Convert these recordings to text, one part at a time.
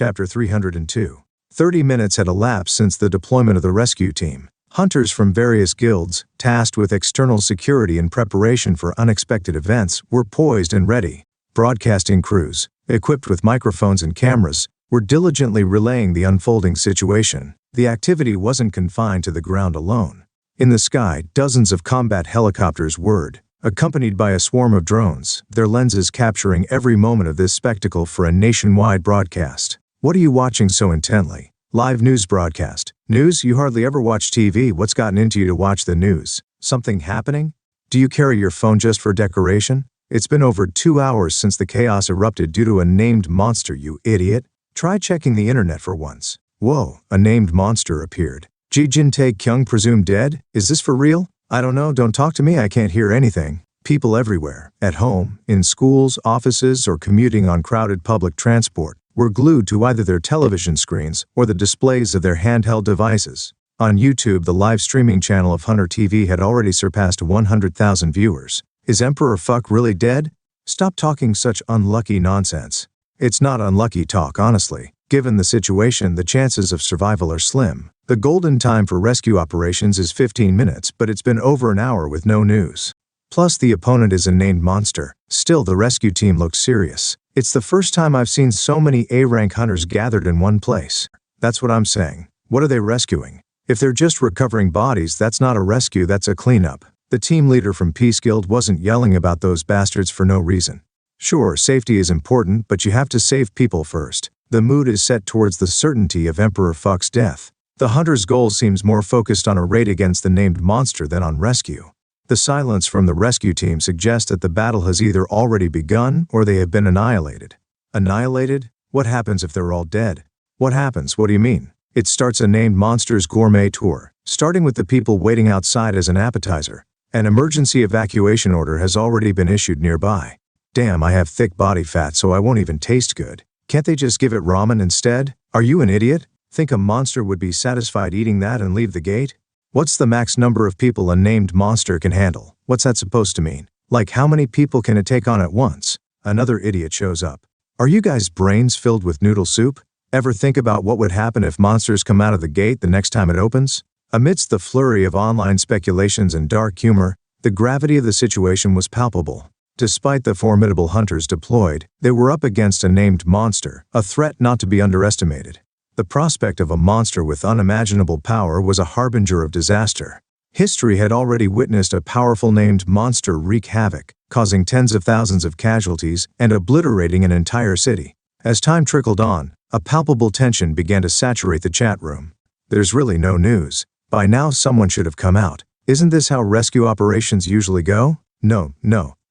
Chapter 302. 30 minutes had elapsed since the deployment of the rescue team. Hunters from various guilds, tasked with external security and preparation for unexpected events, were poised and ready. Broadcasting crews, equipped with microphones and cameras, were diligently relaying the unfolding situation. The activity wasn't confined to the ground alone. In the sky, dozens of combat helicopters whirred, accompanied by a swarm of drones, their lenses capturing every moment of this spectacle for a nationwide broadcast. What are you watching so intently? Live news broadcast. News? You hardly ever watch TV. What's gotten into you to watch the news? Something happening? Do you carry your phone just for decoration? It's been over 2 hours since the chaos erupted due to a named monster, you idiot. Try checking the internet for once. Whoa, a named monster appeared. Ji Jin-tae Kyung presumed dead? Is this for real? I don't know, don't talk to me, I can't hear anything. People everywhere, at home, in schools, offices, or commuting on crowded public transport, were glued to either their television screens or the displays of their handheld devices. On YouTube, the live streaming channel of Hunter TV had already surpassed 100,000 viewers. Is Emperor Fuck really dead? Stop talking such unlucky nonsense. It's not unlucky talk, honestly. Given the situation, the chances of survival are slim. The golden time for rescue operations is 15 minutes, but it's been over an hour with no news. Plus, the opponent is a named monster. Still, the rescue team looks serious. It's the first time I've seen so many A-rank hunters gathered in one place. That's what I'm saying. What are they rescuing? If they're just recovering bodies, that's not a rescue, that's a cleanup. The team leader from Peace Guild wasn't yelling about those bastards for no reason. Sure, safety is important, but you have to save people first. The mood is set towards the certainty of Emperor Fuck's death. The hunter's goal seems more focused on a raid against the named monster than on rescue. The silence from the rescue team suggests that the battle has either already begun or they have been annihilated. Annihilated? What happens if they're all dead? What happens? What do you mean? It starts a named monster's gourmet tour, starting with the people waiting outside as an appetizer. An emergency evacuation order has already been issued nearby. Damn, I have thick body fat so I won't even taste good. Can't they just give it ramen instead? Are you an idiot? Think a monster would be satisfied eating that and leave the gate? What's the max number of people a named monster can handle? What's that supposed to mean? Like how many people can it take on at once? Another idiot shows up. Are you guys brains filled with noodle soup? Ever think about what would happen if monsters come out of the gate the next time it opens? Amidst the flurry of online speculations and dark humor, the gravity of the situation was palpable. Despite the formidable hunters deployed, they were up against a named monster, a threat not to be underestimated. The prospect of a monster with unimaginable power was a harbinger of disaster. History had already witnessed a powerful named monster wreak havoc, causing tens of thousands of casualties and obliterating an entire city. As time trickled on, a palpable tension began to saturate the chat room. There's really no news. By now someone should have come out. Isn't this how rescue operations usually go? No.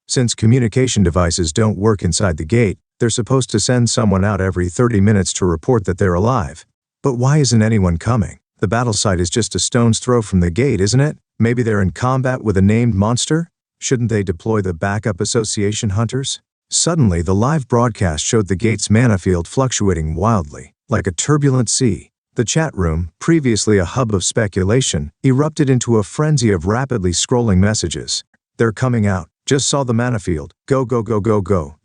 Since communication devices don't work inside the gate, they're supposed to send someone out every 30 minutes to report that they're alive. But why isn't anyone coming? The battle site is just a stone's throw from the gate, isn't it? Maybe they're in combat with a named monster? Shouldn't they deploy the backup association hunters? Suddenly, the live broadcast showed the gate's mana field fluctuating wildly, like a turbulent sea. The chat room, previously a hub of speculation, erupted into a frenzy of rapidly scrolling messages. They're coming out. Just saw the mana field. Go.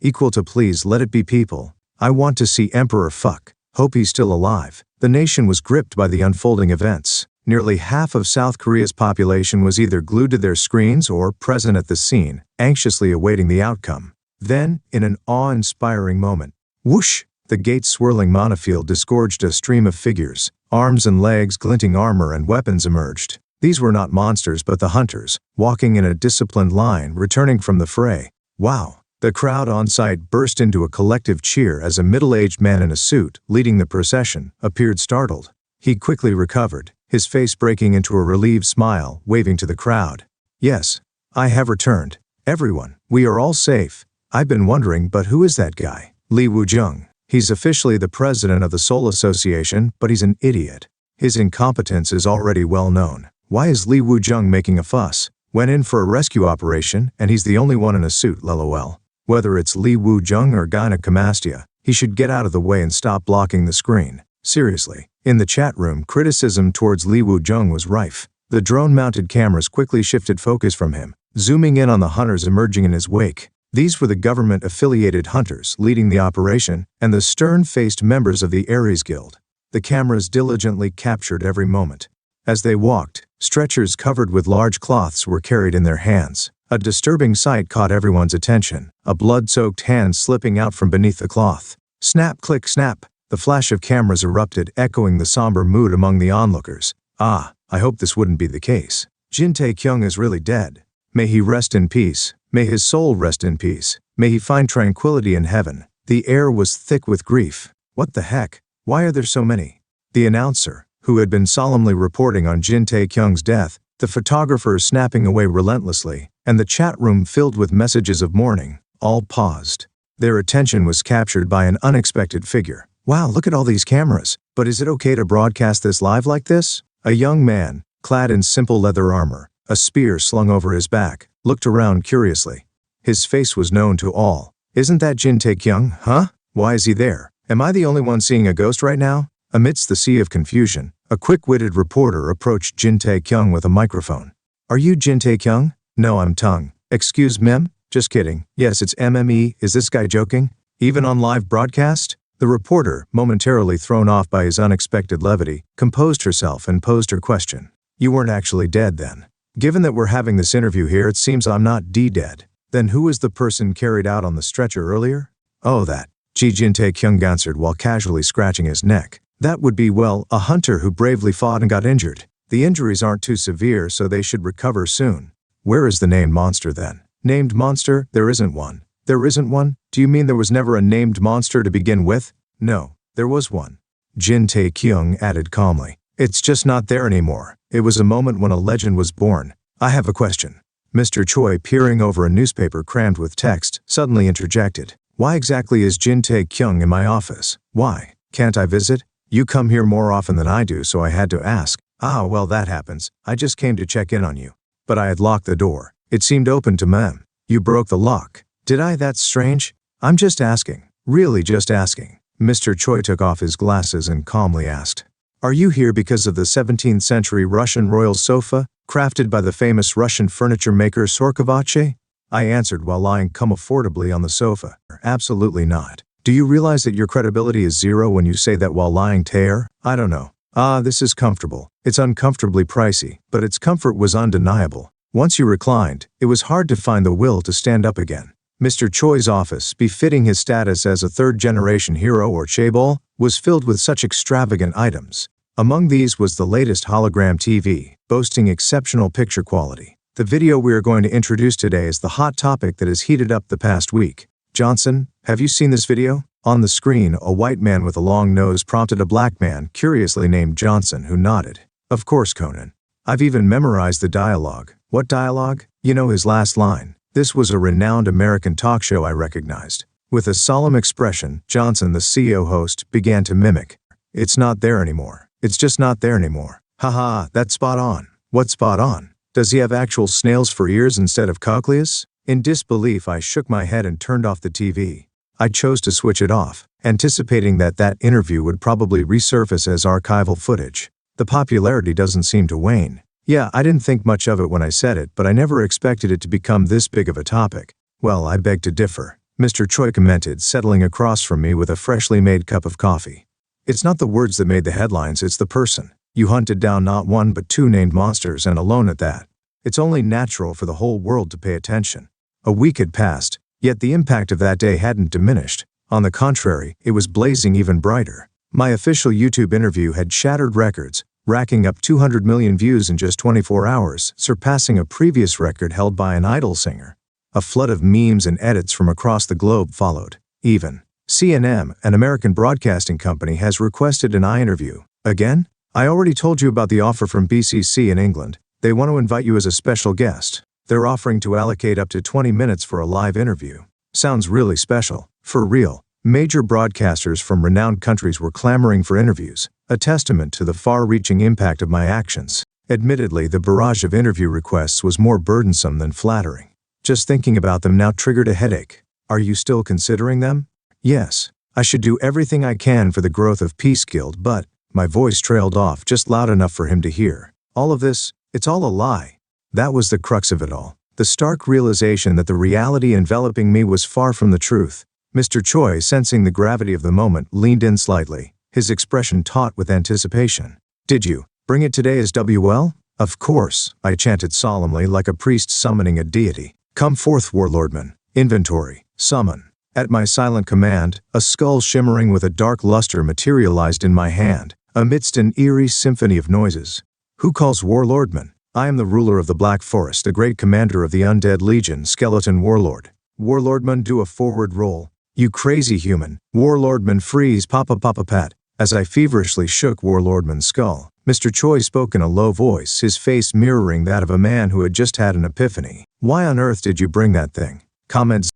Equal to please let it be people. I want to see Emperor Fuck. Hope he's still alive. The nation was gripped by the unfolding events. Nearly half of South Korea's population was either glued to their screens or present at the scene, anxiously awaiting the outcome. Then, in an awe-inspiring moment, whoosh! The gate's swirling mana field disgorged a stream of figures. Arms and legs, glinting armor and weapons emerged. These were not monsters but the hunters, walking in a disciplined line, returning from the fray. Wow! The crowd on site burst into a collective cheer as a middle-aged man in a suit, leading the procession, appeared startled. He quickly recovered, his face breaking into a relieved smile, waving to the crowd. Yes, I have returned. Everyone, we are all safe. I've been wondering, but who is that guy? Lee Woo-jung. He's officially the president of the Seoul Association, but he's an idiot. His incompetence is already well known. Why is Lee Woo-jung making a fuss? Went in for a rescue operation, and he's the only one in a suit, lol. Whether it's Lee Woo-jung or gynecomastia, he should get out of the way and stop blocking the screen. Seriously. In the chat room, criticism towards Lee Woo-jung was rife. The drone-mounted cameras quickly shifted focus from him, zooming in on the hunters emerging in his wake. These were the government-affiliated hunters leading the operation and the stern-faced members of the Aries Guild. The cameras diligently captured every moment. As they walked, stretchers covered with large cloths were carried in their hands. A disturbing sight caught everyone's attention, a blood-soaked hand slipping out from beneath the cloth. Snap, click, snap. The flash of cameras erupted, echoing the somber mood among the onlookers. Ah, I hope this wouldn't be the case. Jin Tae-kyung is really dead. May he rest in peace. May his soul rest in peace. May he find tranquility in heaven. The air was thick with grief. What the heck? Why are there so many? The announcer, who had been solemnly reporting on Jin Tae-kyung's death, the photographers snapping away relentlessly, and the chat room filled with messages of mourning, all paused. Their attention was captured by an unexpected figure. Wow, look at all these cameras. But is it okay to broadcast this live like this? A young man, clad in simple leather armor, a spear slung over his back, looked around curiously. His face was known to all. Isn't that Jin Tae-kyung, huh? Why is he there? Am I the only one seeing a ghost right now? Amidst the sea of confusion, a quick-witted reporter approached Jin Tae-kyung with a microphone. Are you Jin Tae-kyung? No, I'm Tung. Excuse mem? Just kidding. Yes, it's MME. Is this guy joking? Even on live broadcast? The reporter, momentarily thrown off by his unexpected levity, composed herself and posed her question. You weren't actually dead then. Given that we're having this interview here, it seems I'm not dead. Then who was the person carried out on the stretcher earlier? Oh, that. Jin Tae-kyung answered while casually scratching his neck. That would be, well, a hunter who bravely fought and got injured. The injuries aren't too severe, so they should recover soon. Where is the named monster then? Named monster? There isn't one. There isn't one? Do you mean there was never a named monster to begin with? No, there was one. Jin Tae-kyung added calmly. It's just not there anymore. It was a moment when a legend was born. I have a question. Mr. Choi, peering over a newspaper crammed with text, suddenly interjected. Why exactly is Jin Tae-kyung in my office? Why? Can't I visit? You come here more often than I do, so I had to ask. Ah, well, that happens. I just came to check in on you. But I had locked the door. It seemed open to mem. You broke the lock. Did I? That's strange. I'm just asking. Really just asking. Mr. Choi took off his glasses and calmly asked. Are you here because of the 17th century Russian royal sofa, crafted by the famous Russian furniture maker Sorkovache? I answered while lying comfortably on the sofa. Absolutely not. Do you realize that your credibility is zero when you say that while lying there? I don't know. Ah, this is comfortable. It's uncomfortably pricey, but its comfort was undeniable. Once you reclined, it was hard to find the will to stand up again. Mr. Choi's office, befitting his status as a third-generation hero or chaebol, was filled with such extravagant items. Among these was the latest hologram TV, boasting exceptional picture quality. The video we are going to introduce today is the hot topic that has heated up the past week. Johnson, have you seen this video? On the screen, a white man with a long nose prompted a black man, curiously named Johnson, who nodded. Of course, Conan. I've even memorized the dialogue. What dialogue? You know his last line. This was a renowned American talk show I recognized. With a solemn expression, Johnson, the CEO host, began to mimic. It's not there anymore. It's just not there anymore. Haha, that's spot on. What's spot on? Does he have actual snails for ears instead of cochleas? In disbelief, I shook my head and turned off the TV. I chose to switch it off, anticipating that interview would probably resurface as archival footage. The popularity doesn't seem to wane. Yeah, I didn't think much of it when I said it, but I never expected it to become this big of a topic. Well, I beg to differ, Mr. Choi commented, settling across from me with a freshly made cup of coffee. It's not the words that made the headlines, it's the person. You hunted down not one but two named monsters, and alone at that. It's only natural for the whole world to pay attention. A week had passed, yet the impact of that day hadn't diminished. On the contrary, it was blazing even brighter. My official YouTube interview had shattered records, racking up 200 million views in just 24 hours, surpassing a previous record held by an idol singer. A flood of memes and edits from across the globe followed. Even CNN, an American broadcasting company, has requested an interview. Again? I already told you about the offer from BCC in England. They want to invite you as a special guest. They're offering to allocate up to 20 minutes for a live interview. Sounds really special. For real. Major broadcasters from renowned countries were clamoring for interviews, a testament to the far-reaching impact of my actions. Admittedly, the barrage of interview requests was more burdensome than flattering. Just thinking about them now triggered a headache. Are you still considering them? Yes. I should do everything I can for the growth of Peace Guild, but my voice trailed off just loud enough for him to hear. All of this, it's all a lie. That was the crux of it all. the stark realization that the reality enveloping me was far from the truth. Mr. Choi, sensing the gravity of the moment, leaned in slightly, his expression taut with anticipation. "Did you bring it today as WL?" "Of course," I chanted solemnly like a priest summoning a deity. "Come forth, warlordman. Inventory. Summon." At my silent command, a skull shimmering with a dark luster materialized in my hand, amidst an eerie symphony of noises. "Who calls warlordman? I am the ruler of the Black Forest, the great commander of the Undead Legion, skeleton warlord." Warlordman, do a forward roll. "You crazy human." Warlordman, freeze, papa pat. As I feverishly shook Warlordman's skull, Mr. Choi spoke in a low voice, his face mirroring that of a man who had just had an epiphany. "Why on earth did you bring that thing?" Comment